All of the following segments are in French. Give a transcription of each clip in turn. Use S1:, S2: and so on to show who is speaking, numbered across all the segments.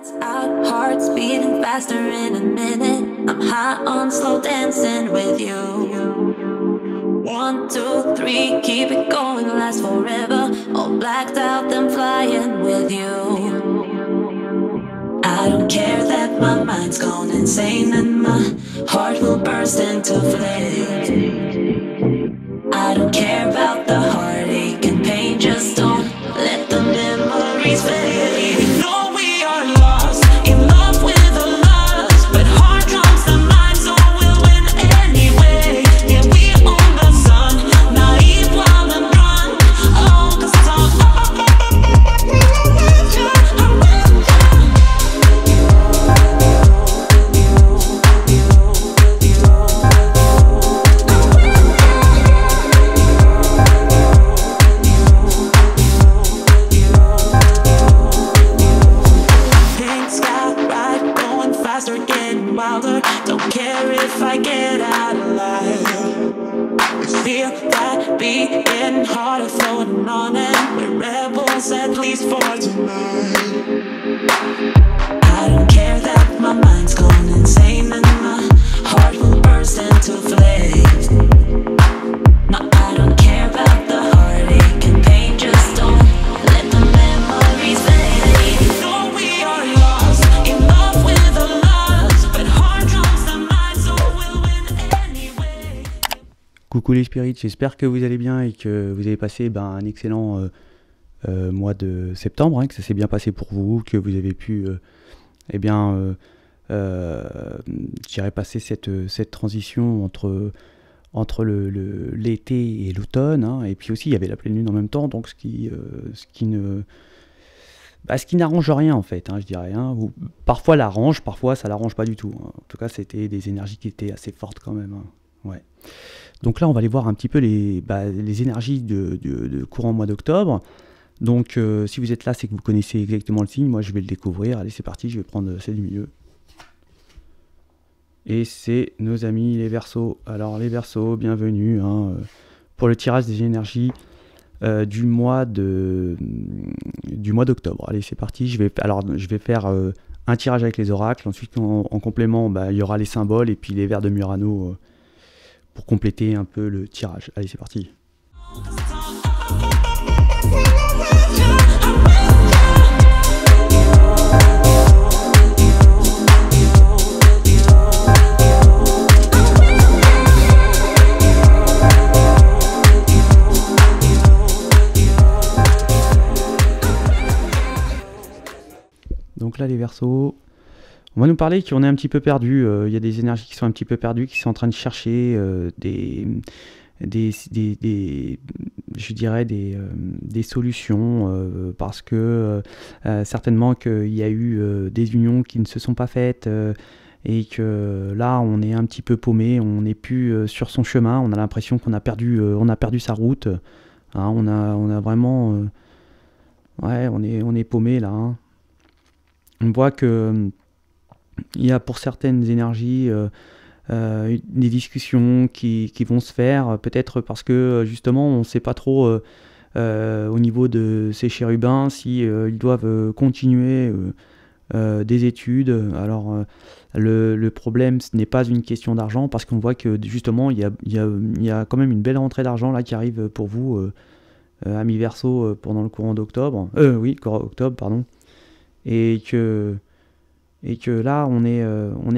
S1: Lights out, hearts beating faster in a minute. I'm high on slow dancing with you. 1, 2, 3, keep it going, last forever. All blacked out, then flying with you. I don't care that my mind's gone insane and my heart will burst into flames. I don't care about the heartache and pain, just don't let the memories fade. You know we are lost, in love with a lust, but heart drums the mind, so we'll win anyway. Yeah, we own the sun, naive, wild and drunk. Oh, 'cause it's all don't care if I get out alive. Feel that beat getting harder, floating on, and we're rebels at least for tonight. I don't care that my mind's gone insane and my heart will burst into flames. No, I don't care about the heartache and pain, just don't let the memories fade. You know we are lost, in love with a lust, but heart drums the mind, so we'll win anyway.
S2: Coucou les spirits, j'espère que vous allez bien et que vous avez passé un excellent mois de septembre, hein, que ça s'est bien passé pour vous, que vous avez pu je dirais passer cette transition entre l'été et l'automne, hein, et puis aussi il y avait la pleine lune en même temps, donc ce qui n'arrange rien en fait, hein, je dirais, hein, ou parfois l'arrange, parfois ça l'arrange pas du tout, hein. En tout cas c'était des énergies qui étaient assez fortes quand même, hein. Ouais. Donc là on va aller voir un petit peu les énergies de courant mois d'octobre. Donc si vous êtes là, c'est que vous connaissez exactement le signe. Moi je vais le découvrir. Allez, c'est parti, je vais prendre celle du milieu. Et c'est nos amis les Verseaux. Alors les Verseaux, bienvenue, hein, pour le tirage des énergies du mois d'octobre. Allez, c'est parti. Je vais faire un tirage avec les oracles. Ensuite en complément, il y aura les symboles et puis les vers de Murano pour compléter un peu le tirage. Allez, c'est parti. Donc là les Verseaux, on va nous parler qu'on est un petit peu perdu. Il y a des énergies qui sont un petit peu perdues, qui sont en train de chercher je dirais des solutions, parce que certainement qu'il y a eu des unions qui ne se sont pas faites, et que là on est un petit peu paumé, on n'est plus sur son chemin, on a l'impression qu'on a perdu sa route, hein, on a vraiment ouais, on est paumé là, hein. On voit que il y a pour certaines énergies des discussions qui vont se faire, peut-être parce que justement on ne sait pas trop au niveau de ces chérubins si ils doivent continuer des études. Alors le problème, ce n'est pas une question d'argent, parce qu'on voit que justement il y a quand même une belle rentrée d'argent là qui arrive pour vous, amis Verseaux, pendant le courant d'octobre. Octobre, pardon. Et que là on est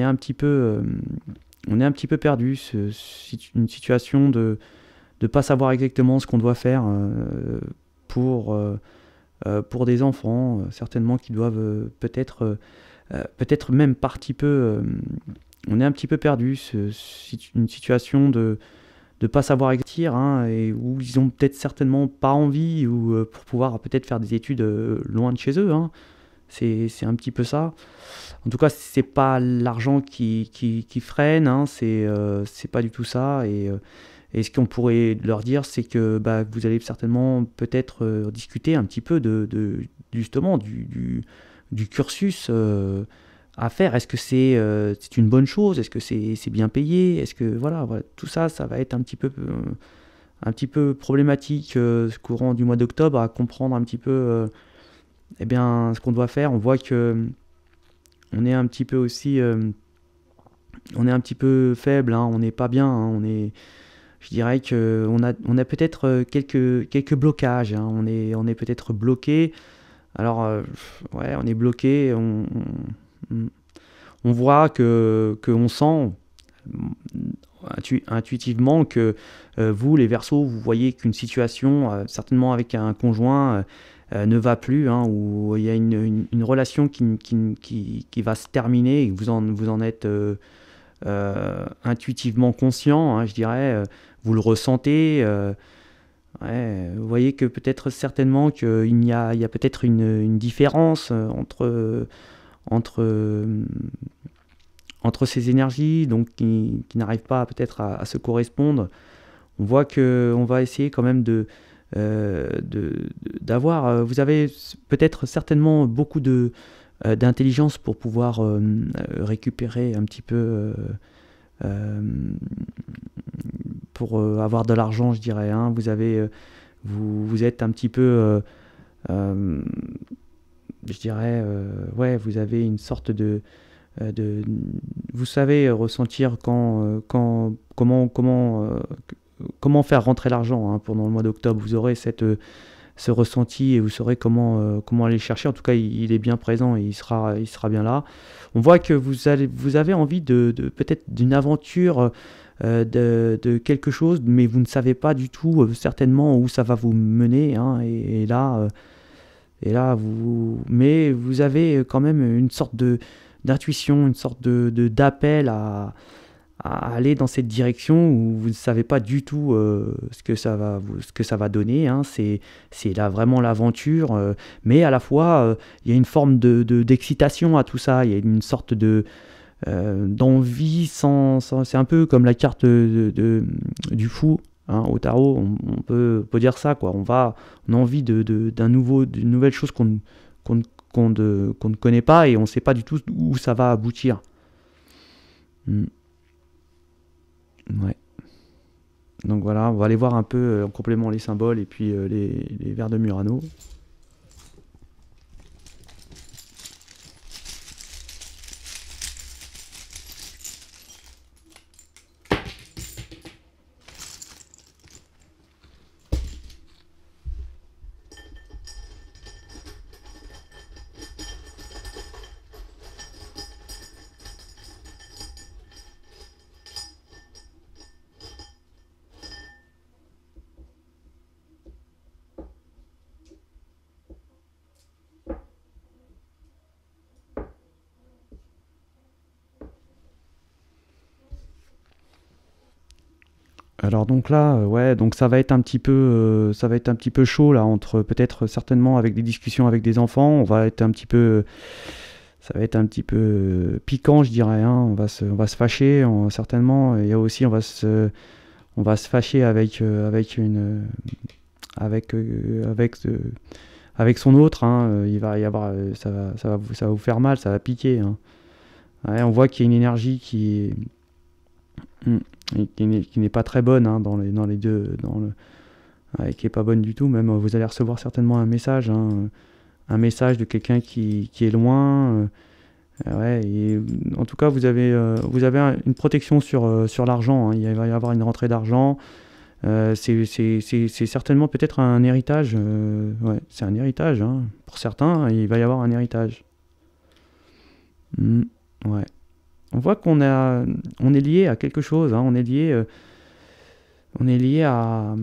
S2: un petit peu perdu, une situation de pas savoir exactement ce qu'on doit faire pour des enfants, certainement qui doivent peut-être même on est un petit peu perdu, une situation de pas savoir exactement, hein, et où ils ont peut-être certainement pas envie, ou pour pouvoir peut-être faire des études loin de chez eux, hein. C'est un petit peu ça. En tout cas, c'est pas l'argent qui freine, hein, c'est pas du tout ça. Et ce qu'on pourrait leur dire, c'est que vous allez certainement peut-être discuter un petit peu justement du cursus à faire. Est-ce que c'est une bonne chose? Est-ce que c'est bien payé? Est-ce que voilà, tout ça, ça va être un petit peu problématique ce courant du mois d'octobre, à comprendre un petit peu ce qu'on doit faire. On voit que on est un petit peu aussi, on est un petit peu faible, hein, on n'est pas bien, hein, je dirais on a peut-être quelques blocages, hein, on est peut-être bloqué. Alors, ouais, on est bloqué, on voit que on sent intuitivement que vous, les Verseaux, vous voyez qu'une situation, certainement avec un conjoint, ne va plus, hein, ou il y a une relation qui va se terminer et que vous en êtes intuitivement conscient, hein, je dirais, vous le ressentez. Ouais, vous voyez que peut-être certainement il y a peut-être une différence entre, entre ces énergies, donc qui n'arrivent pas peut-être à se correspondre. On voit que on va essayer quand même d'avoir. Vous avez peut-être certainement beaucoup d'intelligence pour pouvoir récupérer un petit peu. Euh, pour avoir de l'argent, je dirais, hein. Vous êtes un petit peu, euh, je dirais, ouais, vous avez une sorte vous savez ressentir comment faire rentrer l'argent, hein, pendant le mois d'octobre. Vous aurez ce ressenti et vous saurez comment aller le chercher. En tout cas, il est bien présent et il sera bien là. On voit que vous avez envie peut-être d'une aventure, de quelque chose, mais vous ne savez pas du tout certainement où ça va vous mener, hein, et là mais vous avez quand même une sorte d'intuition, une sorte d'appel à aller dans cette direction où vous ne savez pas du tout ce que ça va donner, hein. C'est là vraiment l'aventure, mais à la fois il y a une forme d'excitation à tout ça, il y a une sorte d'envie c'est un peu comme la carte du fou, hein, au tarot, on peut dire ça, quoi. On a envie d'une nouvelle chose qu'on ne connaît pas et on ne sait pas du tout où ça va aboutir. Ouais. Donc voilà, on va aller voir un peu en complément les symboles et puis les vers de Murano. Alors donc là, ouais, donc ça va être un petit peu chaud là, entre peut-être certainement avec des discussions avec des enfants, ça va être un petit peu piquant, je dirais, hein. On va se fâcher, certainement. Il y a aussi, on va se fâcher avec son autre, hein. Il va y avoir, ça va vous faire mal, ça va piquer, hein. Ouais, on voit qu'il y a une énergie qui n'est pas très bonne, hein, dans les deux, ouais, qui est pas bonne du tout. Même vous allez recevoir certainement un message, hein, un message de quelqu'un qui est loin. Ouais, et en tout cas, vous avez une protection sur l'argent, hein. Il va y avoir une rentrée d'argent. C'est certainement peut-être un héritage. Ouais, c'est un héritage, hein. Pour certains, il va y avoir un héritage. Ouais. On voit on est lié à quelque chose, hein. On est lié à.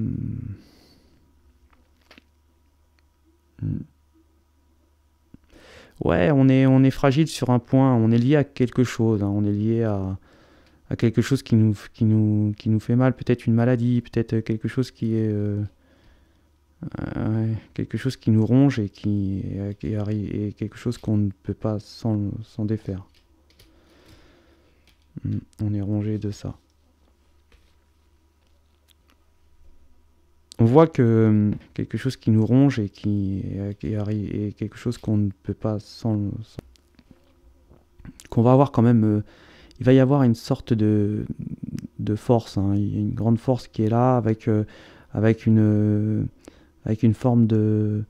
S2: Ouais, on est fragile sur un point. On est lié à quelque chose, hein. On est lié à quelque chose qui nous fait mal. Peut-être une maladie, peut-être quelque chose qui est. Ouais, quelque chose qui nous ronge qui arrive, et quelque chose qu'on ne peut pas s'en défaire. On est rongé de ça. On voit que quelque chose qui nous ronge qui arrive, et quelque chose qu'on ne peut pas qu'on va avoir quand même. Il va y avoir une sorte de force, hein. Il y a une grande force qui est là avec une forme de.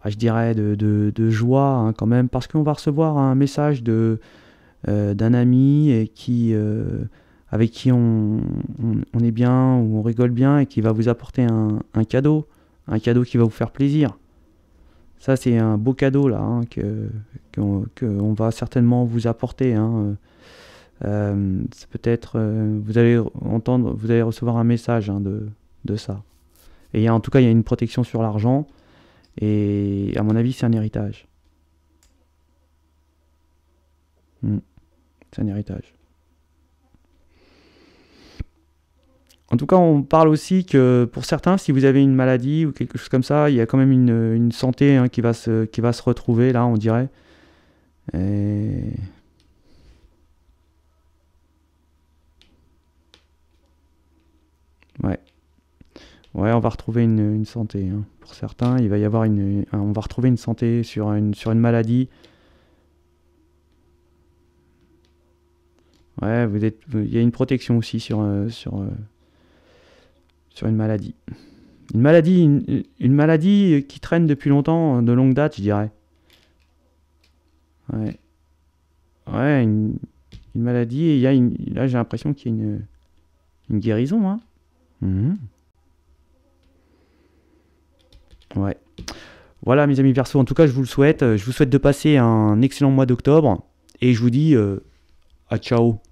S2: je dirais, de joie hein, quand même, parce qu'on va recevoir un message d'un ami et avec qui on est bien, ou on rigole bien, et qui va vous apporter un cadeau qui va vous faire plaisir. Ça, c'est un beau cadeau là, hein, qu'on va certainement vous apporter. Hein. C'est peut-être, vous allez recevoir un message hein, de ça. Et en tout cas, il y a une protection sur l'argent. Et à mon avis, c'est un héritage. C'est un héritage. En tout cas, on parle aussi que pour certains, si vous avez une maladie ou quelque chose comme ça, il y a quand même une santé hein, qui va se retrouver, là, on dirait. Et... Ouais. Ouais, on va retrouver une santé. Hein. Pour certains, il va y avoir on va retrouver une santé sur une maladie. Ouais, il y a une protection aussi sur une maladie. Une maladie qui traîne depuis longtemps, de longue date, je dirais. Ouais. Ouais, une maladie, et là j'ai l'impression qu'il y a une guérison. Hein. Mhm. Ouais. Voilà mes amis Verseau, en tout cas je vous le souhaite. Je vous souhaite de passer un excellent mois d'octobre. Et je vous dis à ciao.